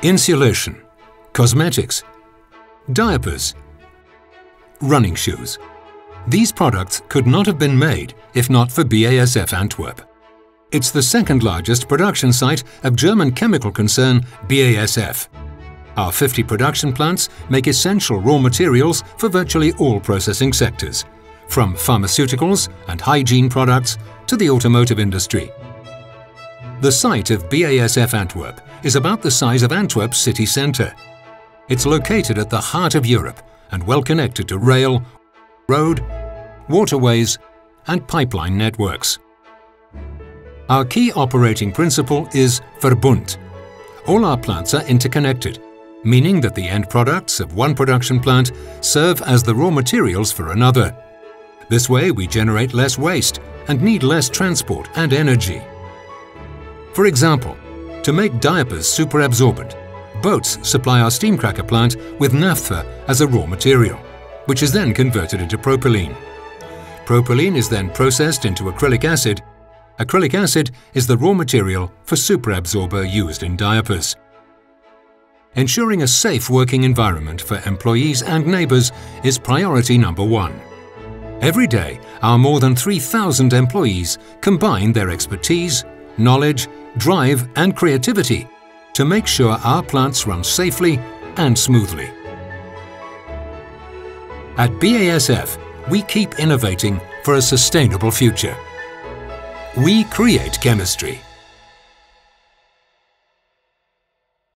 insulation, cosmetics, diapers, running shoes. These products could not have been made if not for BASF Antwerp. It's the second largest production site of German chemical concern BASF. Our 50 production plants make essential raw materials for virtually all processing sectors, from pharmaceuticals and hygiene products to the automotive industry. The site of BASF Antwerp is about the size of Antwerp's city centre. It's located at the heart of Europe and well connected to rail, road, waterways and pipeline networks. Our key operating principle is Verbund. All our plants are interconnected, meaning that the end products of one production plant serve as the raw materials for another. This way we generate less waste and need less transport and energy. For example, to make diapers superabsorbent, boats supply our steam cracker plant with naphtha as a raw material, which is then converted into propylene. Propylene is then processed into acrylic acid. Acrylic acid is the raw material for superabsorber used in diapers. Ensuring a safe working environment for employees and neighbours is priority number one. Every day, our more than 3,000 employees combine their expertise, knowledge, drive and creativity to make sure our plants run safely and smoothly. At BASF, we keep innovating for a sustainable future. We create chemistry.